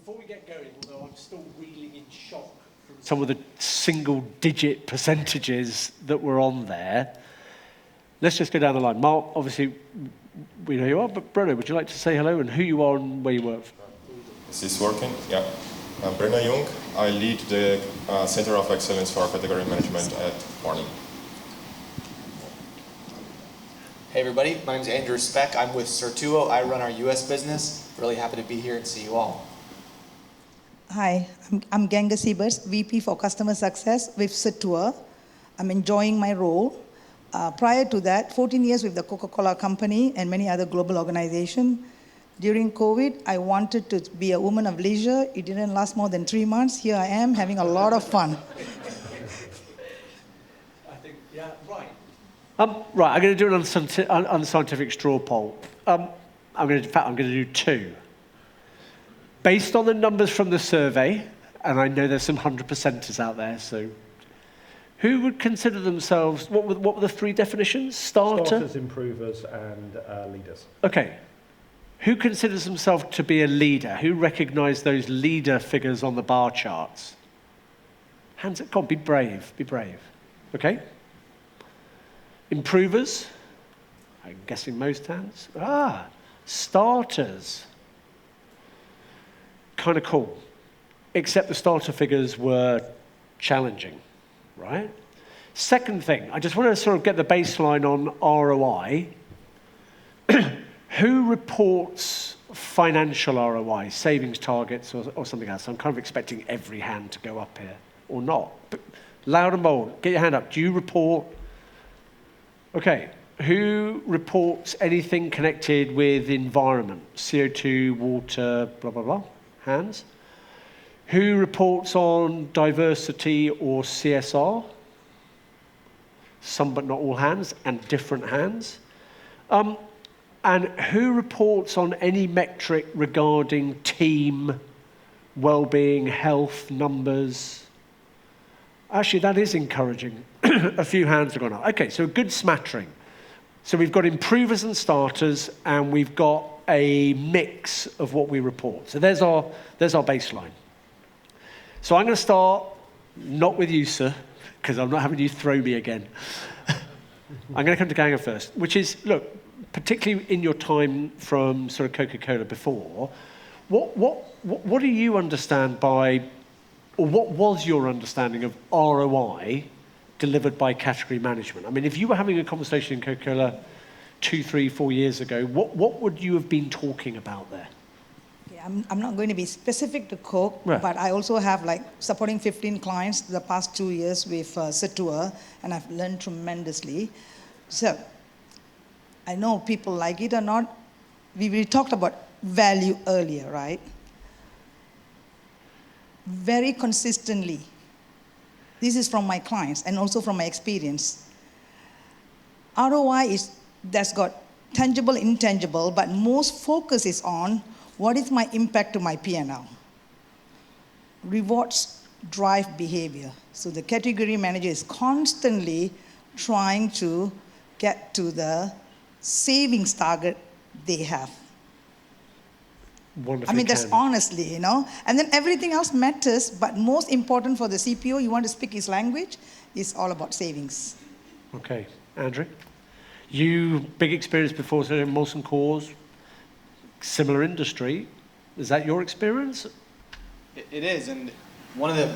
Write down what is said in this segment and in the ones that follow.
before we get going, although I'm still reeling in shock from some of the single-digit percentages that were on there, let's just go down the line. Mark, obviously, we know who you are, but Breno, would you like to say hello and who you are and where you work? Is this working? Yeah. I'm Breno Jung. I lead the Center of Excellence for Category Management at Corning. Hey everybody, my name is Andrew Speck. I'm with Cirtuo. I run our US business. Really happy to be here and see you all. Hi, I'm Ganga Siebertz, VP for Customer Success with Cirtuo. I'm enjoying my role. Prior to that, 14 years with the Coca-Cola Company and many other global organizations. During COVID, I wanted to be a woman of leisure. It didn't last more than 3 months. Here I am having a lot of fun. I think, yeah, right. Right, I'm going to do an unscientific straw poll. In fact, I'm going to do 2. Based on the numbers from the survey, and I know there's some 100%ers out there, so who would consider themselves, what were the 3 definitions? Starters, improvers, and leaders. Okay. Who considers himself to be a leader? Who recognise those leader figures on the bar charts? Hands up, come on, be brave, be brave. Okay? Improvers? I'm guessing most hands. Starters. Kind of cool. Except the starter figures were challenging, right? Second thing, I just want to sort of get the baseline on ROI. Who reports financial ROI, savings targets or something else? I'm kind of expecting every hand to go up here, or not. But loud and bold, get your hand up. Do you report? Okay, who reports anything connected with environment? CO2, water, blah, blah, blah. Hands. Who reports on diversity or CSR? Some but not all hands, and different hands. And who reports on any metric regarding team, well-being, health, numbers? Actually, that is encouraging. A few hands have gone up. Okay, so a good smattering. So we've got improvers and starters, and we've got a mix of what we report. So there's our baseline. So I'm going to start, not with you, sir, because I'm not having you throw me again. I'm going to come to Ganga first, which is, look, particularly in your time from sort of Coca-Cola before, what do you understand by, or what was your understanding of ROI delivered by category management? I mean, if you were having a conversation in Coca-Cola 2, 3, 4 years ago, what would you have been talking about there? Yeah, I'm not going to be specific to Coke, right, but I also have like supporting 15 clients the past 2 years with Cirtuo, and I've learned tremendously. So I know people like it or not. We talked about value earlier, right? Very consistently. This is from my clients and also from my experience. ROI that's got tangible, intangible, but most focus is on what is my impact to my P&L. Rewards drive behavior. So the category manager is constantly trying to get to the savings target they have. Wonderful. I mean, that's honestly, you know. And then everything else matters, but most important for the CPO, you want to speak his language, is all about savings. Okay. Andrew? You, big experience before, so Molson Coors, similar industry. Is that your experience? It is, and one of the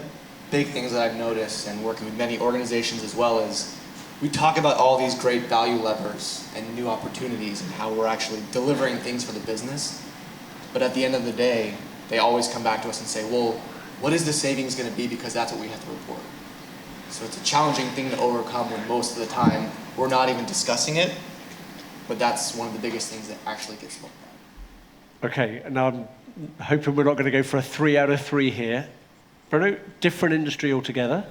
big things that I've noticed and working with many organizations as well is we talk about all these great value levers and new opportunities and how we're actually delivering things for the business. But at the end of the day, they always come back to us and say, well, what is the savings going to be, because that's what we have to report. So it's a challenging thing to overcome when most of the time we're not even discussing it, but that's one of the biggest things that actually gets looked at. Okay, now I'm hoping we're not going to go for a 3 out of 3 here. Breno, different industry altogether.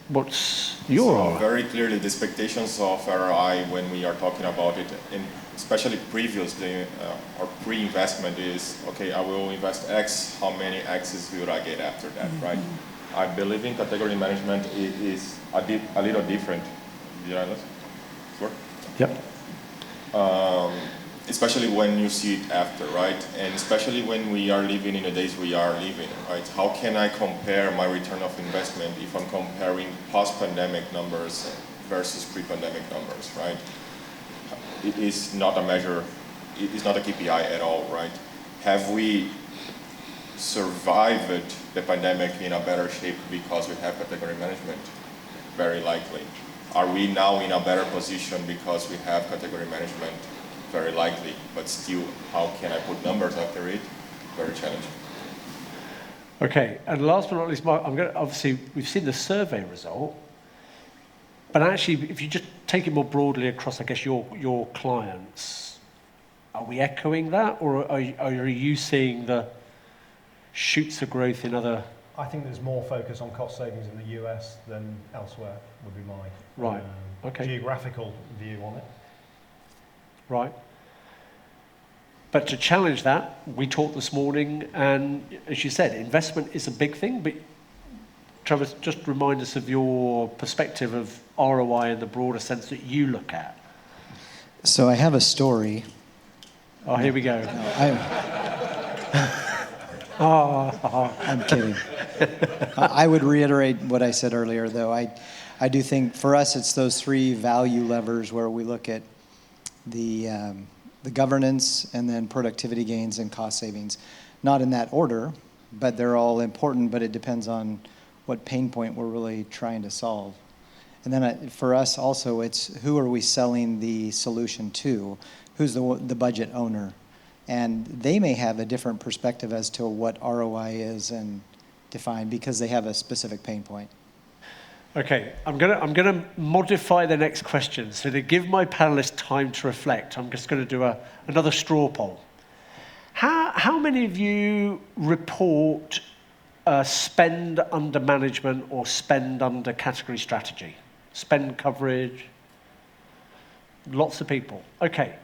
What's your ROI? Very clearly the expectations of ROI when we are talking about it, and especially previously or pre-investment is, okay, I will invest X, how many X's will I get after that, right? I believe in category management is a little different. Did I listen? Sure? Yep. especially when you see it after, right? And especially when we are living in the days we are living, right? How can I compare my return of investment if I'm comparing post-pandemic numbers versus pre-pandemic numbers, right? It is not a measure, it is not a KPI at all, right? Have we survived the pandemic in a better shape because we have category management? Very likely. Are we now in a better position because we have category management? Very likely, but still, how can I put numbers after it? Very challenging. Okay, and last but not least, Mark, obviously, we've seen the survey result, but actually, if you just take it more broadly across, I guess, your clients, are we echoing that, or are you seeing the shoots of growth in other? I think there's more focus on cost savings in the US than elsewhere, would be my geographical view on it. Right. But to challenge that, we talked this morning, and as you said, investment is a big thing, but Travis, just remind us of your perspective of ROI in the broader sense that you look at. So I have a story. Oh, here we go. I'm kidding. I would reiterate what I said earlier, though. I do think for us it's those three value levers where we look at the governance and then productivity gains and cost savings. Not in that order, but they're all important, but it depends on what pain point we're really trying to solve. And then for us also, it's who are we selling the solution to? Who's the budget owner? And they may have a different perspective as to what ROI is and define because they have a specific pain point. Okay, I'm gonna modify the next question. So to give my panelists time to reflect, I'm just going to do another straw poll. How many of you report spend under management or spend under category strategy? Spend coverage? Lots of people. Okay.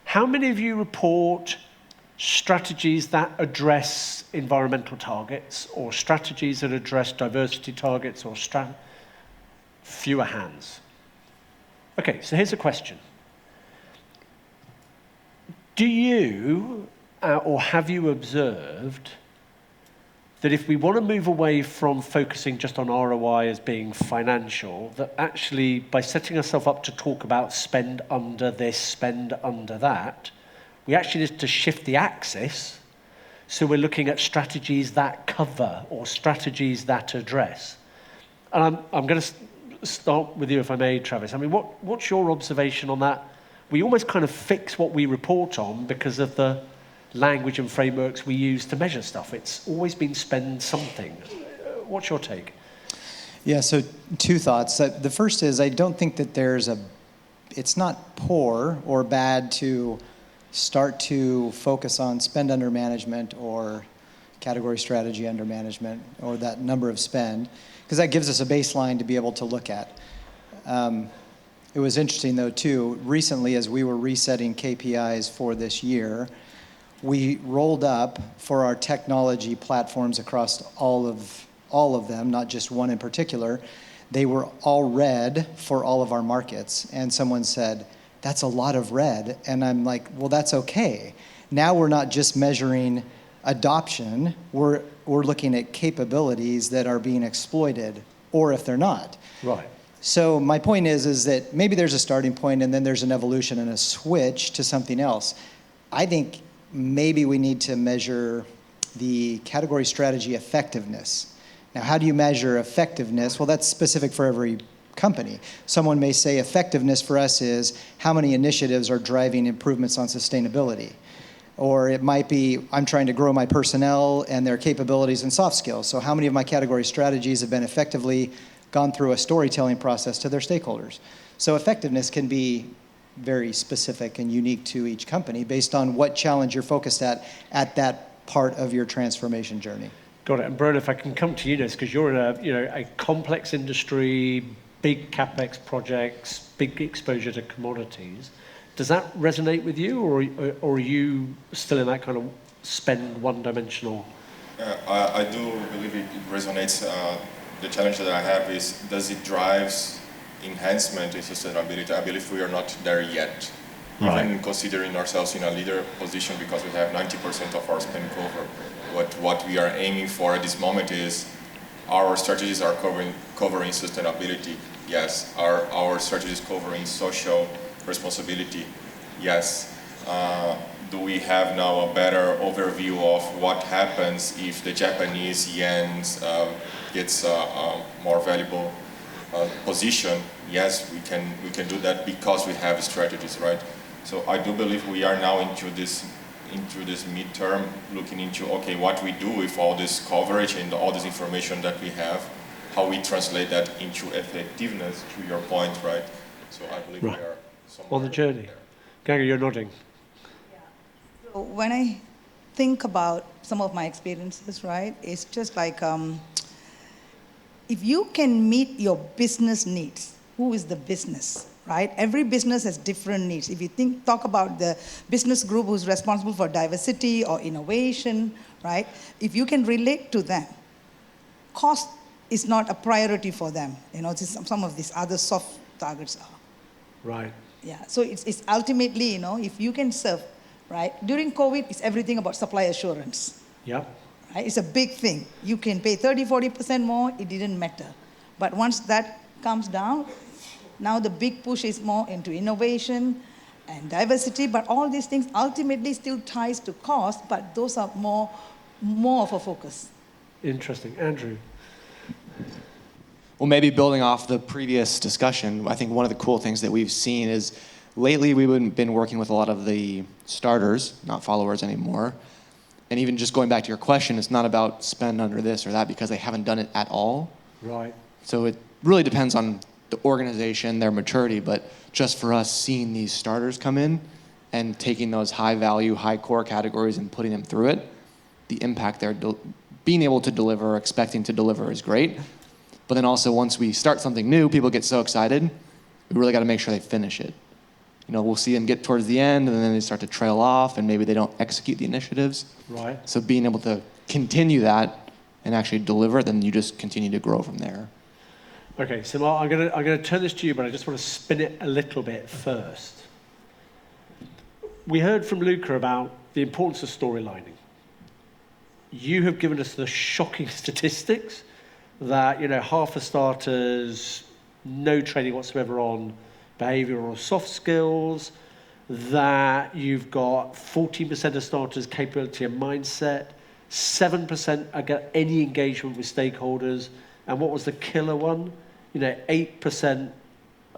How many of you report strategies that address environmental targets or strategies that address diversity targets or fewer hands? Okay, so here's a question. Do you or have you observed that if we want to move away from focusing just on ROI as being financial, that actually by setting ourselves up to talk about spend under this, spend under that, we actually need to shift the axis, so we're looking at strategies that cover or strategies that address. And I'm going to start with you, if I may, Travis. I mean, what's your observation on that? We almost kind of fix what we report on because of the language and frameworks we use to measure stuff. It's always been spend something. What's your take? Yeah, so two thoughts. The first is I don't think that it's not poor or bad to start to focus on spend under management or category strategy under management or that number of spend, because that gives us a baseline to be able to look at. It was interesting, though, too, recently as we were resetting KPIs for this year, we rolled up for our technology platforms across all of them, not just one in particular. They were all red for all of our markets. And someone said, that's a lot of red. And I'm like, well, that's okay. Now we're not just measuring adoption. We're looking at capabilities that are being exploited, or if they're not. Right. So my point is that maybe there's a starting point and then there's an evolution and a switch to something else. I think maybe we need to measure the category strategy effectiveness. Now, how do you measure effectiveness? Well, that's specific for every company. Someone may say effectiveness for us is how many initiatives are driving improvements on sustainability. Or it might be, I'm trying to grow my personnel and their capabilities and soft skills. So how many of my category strategies have been effectively gone through a storytelling process to their stakeholders? So effectiveness can be very specific and unique to each company based on what challenge you're focused at that part of your transformation journey. Got it. And Breno, if I can come to you next, because you're in a complex industry, big capex projects, big exposure to commodities. Does that resonate with you, or are you still in that kind of spend one-dimensional? I do believe it resonates. The challenge that I have is, does it drive enhancement in sustainability? I believe we are not there yet. even considering ourselves in a leader position because we have 90% of our spend covered. What we are aiming for at this moment is our strategies are covering sustainability. Yes. Our strategies covering social responsibility. Yes. Do we have now a better overview of what happens if the Japanese yen gets a more valuable position? Yes, we can do that because we have strategies, right? So I do believe we are now into this midterm, looking into, okay, what we do with all this coverage and all this information that we have, how we translate that into effectiveness, to your point, right? So I believe we are somewhere on the journey. Ganga, you're nodding. So when I think about some of my experiences, right, it's just like if you can meet your business needs, who is the business, right? Every business has different needs. If you talk about the business group who's responsible for diversity or innovation, right? If you can relate to them, cost is not a priority for them. You know, some of these other soft targets are. Right. Yeah, so it's ultimately, you know, if you can serve, right? During COVID, it's everything about supply assurance. Yeah. Right? It's a big thing. You can pay 30-40% more, it didn't matter. But once that comes down, now the big push is more into innovation and diversity, but all these things ultimately still ties to cost, but those are more of a focus. Interesting. Andrew? Well, maybe building off the previous discussion, I think one of the cool things that we've seen is lately we've been working with a lot of the starters, not followers anymore. And even just going back to your question, it's not about spend under this or that because they haven't done it at all. Right. So it really depends on the organization, their maturity, but just for us seeing these starters come in and taking those high value, high core categories and putting them through it, the impact they're being able to deliver, expecting to deliver is great. But then also once we start something new, people get so excited, we really got to make sure they finish it. You know, we'll see them get towards the end and then they start to trail off and maybe they don't execute the initiatives. Right. So being able to continue that and actually deliver, then you just continue to grow from there. Okay, so Mark, I'm gonna turn this to you, but I just want to spin it a little bit first. We heard from Luca about the importance of storylining. You have given us the shocking statistics that, you know, half the starters, no training whatsoever on behavioral or soft skills, that you've got 14% of starters capability and mindset, 7% get any engagement with stakeholders, and what was the killer one? You know, 8%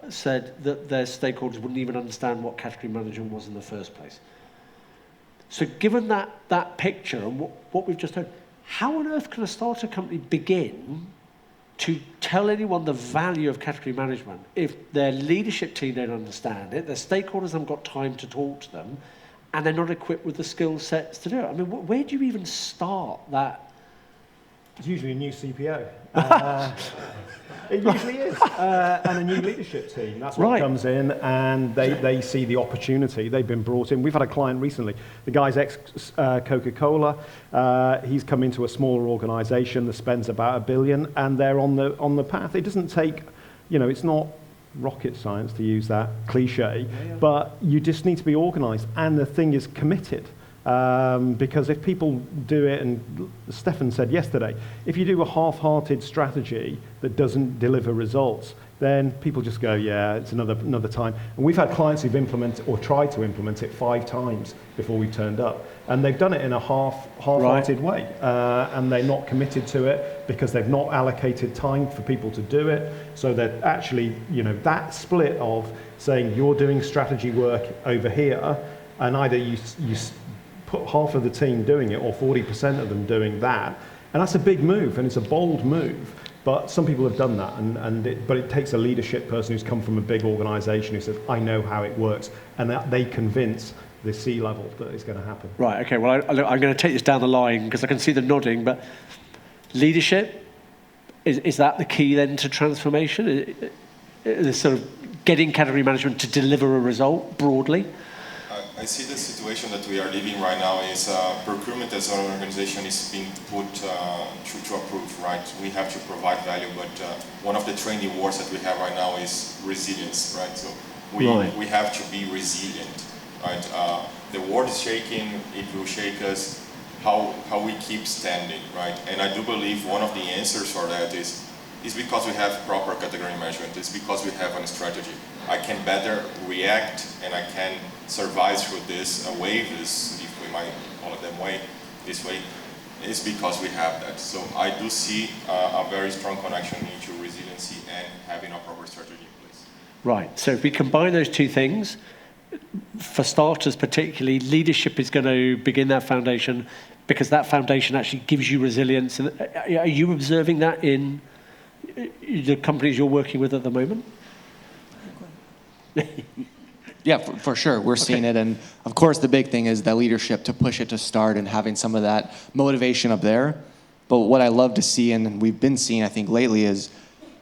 said that their stakeholders wouldn't even understand what category management was in the first place. So given that picture and what we've just heard, how on earth can a starter company begin to tell anyone the value of category management if their leadership team don't understand it, their stakeholders haven't got time to talk to them, and they're not equipped with the skill sets to do it? I mean, where do you even start that? It's usually a new CPO. It usually is. And a new leadership team. That's what comes in, and they see the opportunity. They've been brought in. We've had a client recently. The guy's ex-Coca-Cola. He's come into a smaller organization that spends about $1 billion, and they're on the path. It doesn't take, you know, it's not rocket science to use that cliche, but you just need to be organized, and the thing is committed. Because if people do it, and Stefan said yesterday, if you do a half-hearted strategy that doesn't deliver results, then people just go, yeah, it's another time. And we've had clients who've implemented or tried to implement it 5 times before we've turned up. And they've done it in a half-hearted way. And they're not committed to it because they've not allocated time for people to do it. So that actually, you know, that split of saying you're doing strategy work over here, and either you put half of the team doing it or 40% of them doing that. And that's a big move, and it's a bold move. But some people have done that, but it takes a leadership person who's come from a big organization who says, I know how it works, and that they convince the C-level that it's going to happen. Right, okay, well, I'm going to take this down the line because I can see the nodding, but leadership, is that the key then to transformation? Is sort of getting category management to deliver a result broadly? I see the situation that we are living right now is procurement as an organization is being put to approve, right? We have to provide value, but one of the trendy words that we have right now is resilience, right? So We have to be resilient, right? The world is shaking, it will shake us. How we keep standing, right? And I do believe one of the answers for that is because we have proper category management. It's because we have a strategy. I can better react and I can survive through this wave, if we might call it this way, is because we have that. So I do see a very strong connection into resiliency and having a proper strategy in place. Right, so if we combine those two things, for starters particularly, leadership is going to begin that foundation because that foundation actually gives you resilience. Are you observing that in the companies you're working with at the moment? Yeah, for sure. We're seeing it. And of course, the big thing is that leadership to push it to start and having some of that motivation up there. But what I love to see, and we've been seeing, I think, lately, is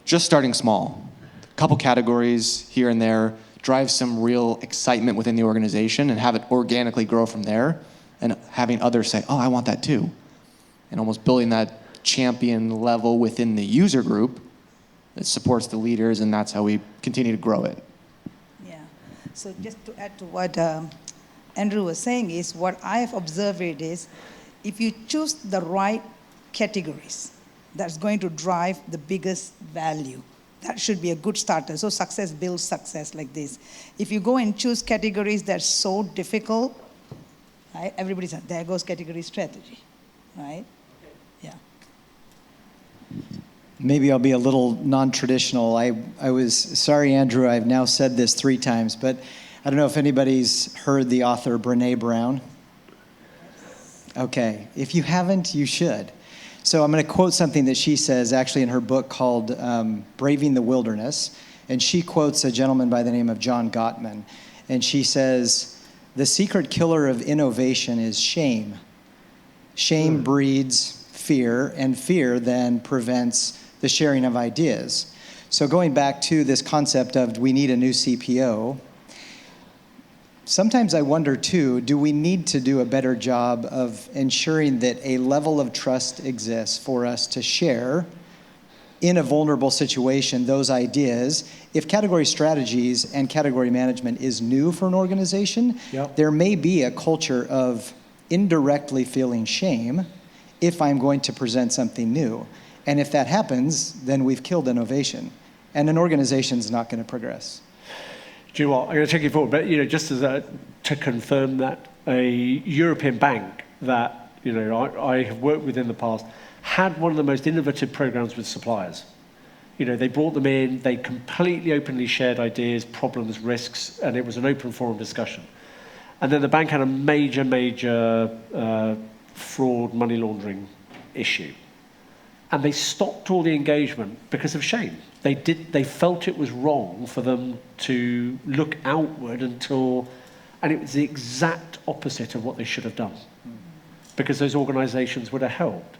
just starting small. A couple categories here and there, drive some real excitement within the organization and have it organically grow from there. And having others say, oh, I want that too. And almost building that champion level within the user group that supports the leaders, and that's how we continue to grow it. Yeah. So just to add to what Andrew was saying is, what I have observed is, if you choose the right categories, that's going to drive the biggest value. That should be a good starter. So success builds success like this. If you go and choose categories that's so difficult, right, everybody says, there goes category strategy, right? Yeah. Maybe I'll be a little non-traditional. I was, sorry, Andrew, I've now said this 3 times, but I don't know if anybody's heard the author Brene Brown. Okay, if you haven't, you should. So I'm going to quote something that she says actually in her book called Braving the Wilderness. And she quotes a gentleman by the name of John Gottman. And she says, the secret killer of innovation is shame. Shame breeds fear, and fear then prevents the sharing of ideas. So going back to this concept of we need a new CPO, sometimes I wonder too, do we need to do a better job of ensuring that a level of trust exists for us to share in a vulnerable situation those ideas? If category strategies and category management is new for an organization, there may be a culture of indirectly feeling shame if I'm going to present something new. And if that happens, then we've killed innovation. And an organization's not going to progress. Do you know what? I'm going to take you forward, but just as to confirm that a European bank that I have worked with in the past had one of the most innovative programs with suppliers. They brought them in, they completely openly shared ideas, problems, risks, and it was an open forum discussion. And then the bank had a major fraud, money laundering issue. And they stopped all the engagement because of shame. They felt it was wrong for them to look outward and it was the exact opposite of what they should have done, because those organizations would have helped.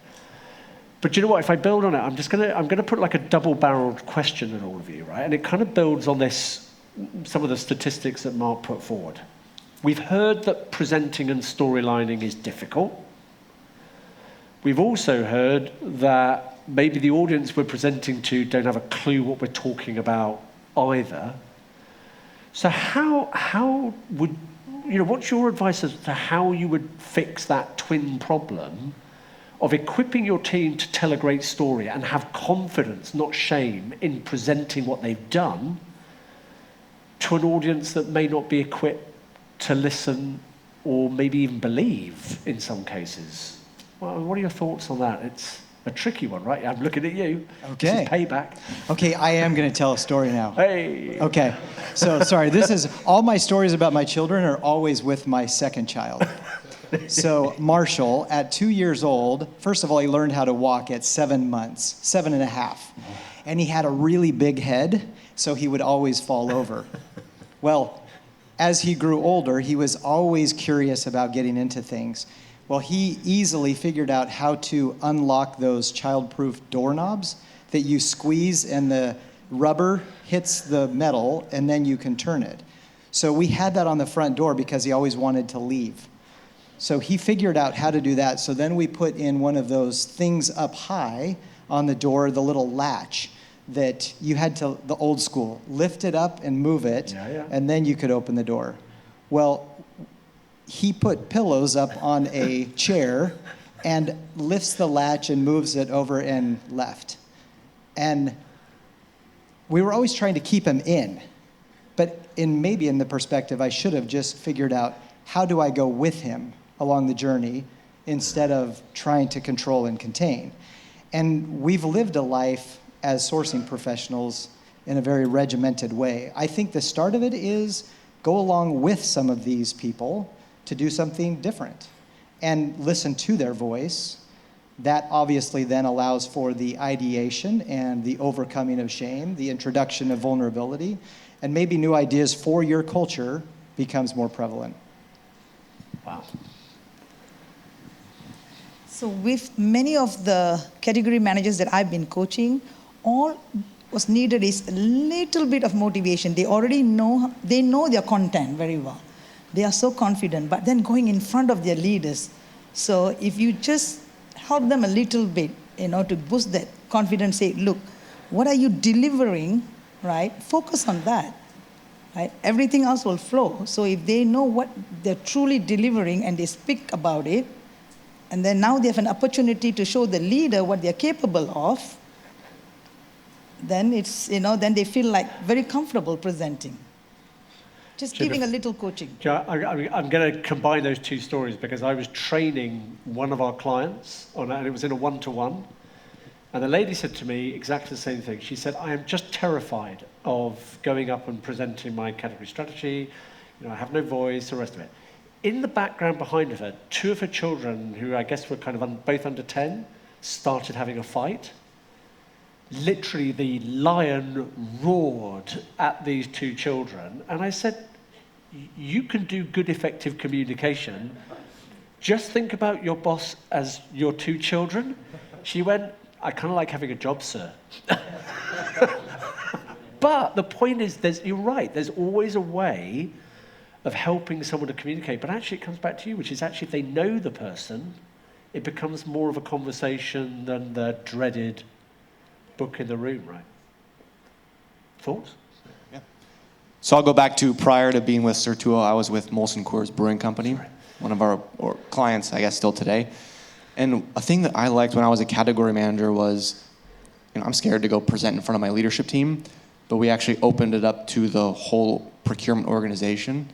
But you know what, if I build on it, I'm going to put like a double-barreled question at all of you, right? And it kind of builds on some of the statistics that Mark put forward. We've heard that presenting and storylining is difficult. We've also heard that maybe the audience we're presenting to don't have a clue what we're talking about either. So how would, what's your advice as to how you would fix that twin problem of equipping your team to tell a great story and have confidence, not shame, in presenting what they've done to an audience that may not be equipped to listen or maybe even believe in some cases? Well, what are your thoughts on that? It's a tricky one, right? I'm looking at you. Okay. This is payback. Okay, I am going to tell a story now. Hey. Okay, so sorry, all my stories about my children are always with my second child. So Marshall, at 2 years old, first of all, he learned how to walk at 7 months, 7.5. And he had a really big head, so he would always fall over. Well, as he grew older, he was always curious about getting into things. Well, he easily figured out how to unlock those child-proof doorknobs that you squeeze and the rubber hits the metal and then you can turn it. So we had that on the front door because he always wanted to leave. So he figured out how to do that. So then we put in one of those things up high on the door, the little latch that you had to, the old school, lift it up and move it, and then you could open the door. Well, he put pillows up on a chair and lifts the latch and moves it over and left. And we were always trying to keep him in. But maybe in the perspective, I should have just figured out, how do I go with him along the journey instead of trying to control and contain? And we've lived a life as sourcing professionals in a very regimented way. I think the start of it is go along with some of these people to do something different and listen to their voice. That obviously then allows for the ideation and the overcoming of shame, the introduction of vulnerability, and maybe new ideas for your culture becomes more prevalent. Wow. So with many of the category managers that I've been coaching, all what's needed is a little bit of motivation. They already know, they know their content very well. They are so confident, but then going in front of their leaders. So if you just help them a little bit, to boost that confidence, say, look, what are you delivering, right? Focus on that, right? Everything else will flow. So if they know what they're truly delivering and they speak about it, and then now they have an opportunity to show the leader what they're capable of, then it's, then they feel like very comfortable presenting. Just giving a little coaching. I'm going to combine those two stories because I was training one of our clients, and it was in a one-to-one, and the lady said to me exactly the same thing. She said, I am just terrified of going up and presenting my category strategy. I have no voice, the rest of it. In the background behind her, two of her children, who I guess were kind of both under 10, started having a fight. Literally, the lion roared at these two children. And I said, you can do good, effective communication. Just think about your boss as your two children. She went, I kind of like having a job, sir. But the point is, you're right, there's always a way of helping someone to communicate. But actually, it comes back to you, which is actually if they know the person, it becomes more of a conversation than the dreaded book in the room, right? Thoughts? Yeah. So I'll go back to prior to being with Cirtuo, I was with Molson Coors Brewing Company, one of our clients, I guess, still today. And a thing that I liked when I was a category manager was, I'm scared to go present in front of my leadership team, but we actually opened it up to the whole procurement organization.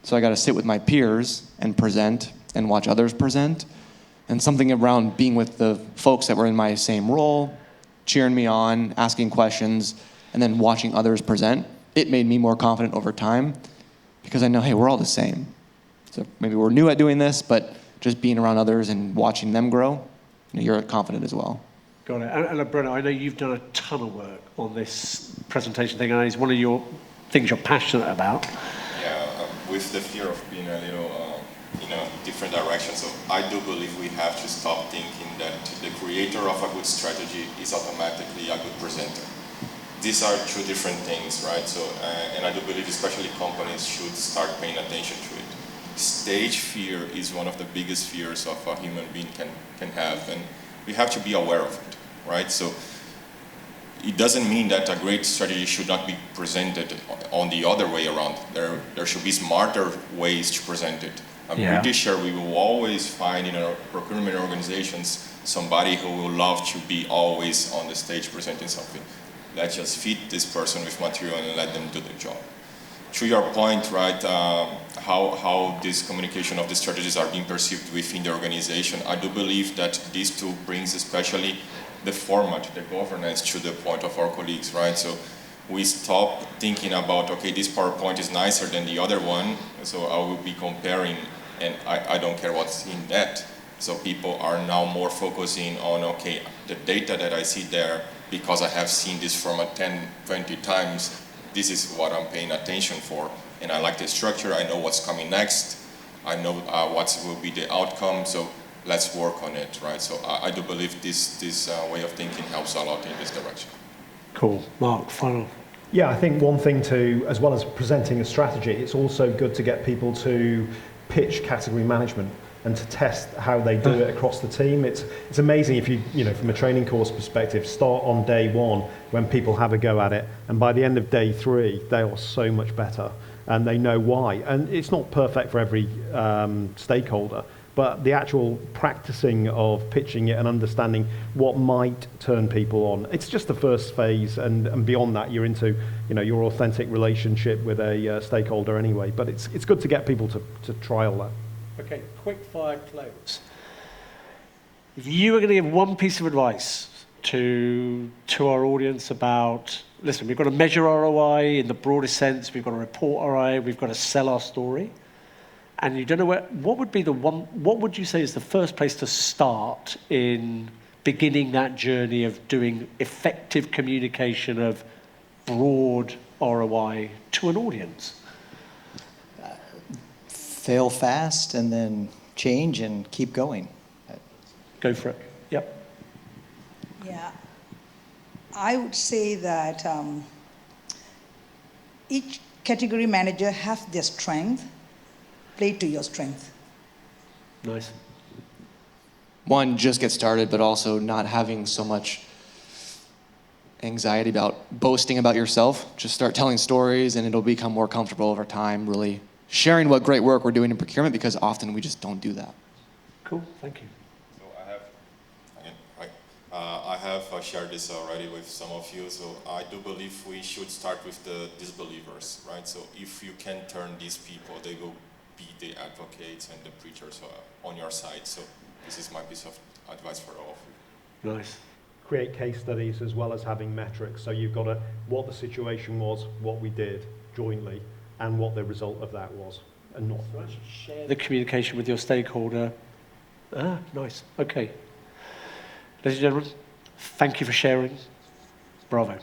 So I got to sit with my peers and present and watch others present. And something around being with the folks that were in my same role, cheering me on, asking questions, and then watching others present, it made me more confident over time because I know, hey, we're all the same. So maybe we're new at doing this, but just being around others and watching them grow, you're confident as well. Got it. And Breno, I know you've done a ton of work on this presentation thing, and it's one of your things you're passionate about. Yeah, with the fear of being a little in a different direction. So I do believe we have to stop thinking that the creator of a good strategy is automatically a good presenter. These are two different things, right? So, and I do believe especially companies should start paying attention to it. Stage fear is one of the biggest fears of a human being can have, and we have to be aware of it, right? So it doesn't mean that a great strategy should not be presented on the other way around. There should be smarter ways to present it. I'm pretty sure we will always find in our procurement organizations somebody who will love to be always on the stage presenting something. Let's just feed this person with material and let them do the job. To your point, right, how this communication of the strategies are being perceived within the organization, I do believe that this tool brings especially the format, the governance to the point of our colleagues, right? So we stop thinking about, okay, this PowerPoint is nicer than the other one, so I will be comparing, and I don't care what's in that. So people are now more focusing on, okay, the data that I see there, because I have seen this format 10, 20 times, this is what I'm paying attention for, and I like the structure, I know what's coming next, I know what will be the outcome, so let's work on it, right? So I do believe this way of thinking helps a lot in this direction. Cool. Mark, final. Yeah, I think one thing to, as well as presenting a strategy, it's also good to get people to pitch category management. and to test how they do it across the team. It's amazing if you know, from a training course perspective, start on day one when people have a go at it, and by the end of day 3, they are so much better, and they know why. And it's not perfect for every stakeholder, but the actual practicing of pitching it and understanding what might turn people on, it's just the first phase, and beyond that, you're into, you know, your authentic relationship with a stakeholder anyway. But it's good to get people to trial that. Okay, quick fire close. If you were going to give one piece of advice to our audience about, listen, we've got to measure ROI in the broadest sense, we've got to report ROI, we've got to sell our story, and you don't know what would you say is the first place to start in beginning that journey of doing effective communication of broad ROI to an audience? Fail fast and then change and keep going. Go for it. Yep. Yeah. I would say that each category manager has their strength. Play to your strength. Nice. One, just get started, but also not having so much anxiety about boasting about yourself. Just start telling stories and it'll become more comfortable over time, really sharing what great work we're doing in procurement, because often we just don't do that. Cool, thank you. So I have shared this already with some of you. So I do believe we should start with the disbelievers, right? So if you can turn these people, they will be the advocates and the preachers on your side. So this is my piece of advice for all of you. Nice. Create case studies as well as having metrics. So you've got what the situation was, what we did jointly, and what the result of that was, and not share the communication with your stakeholder. Nice. Okay. Ladies and gentlemen, thank you for sharing. Bravo.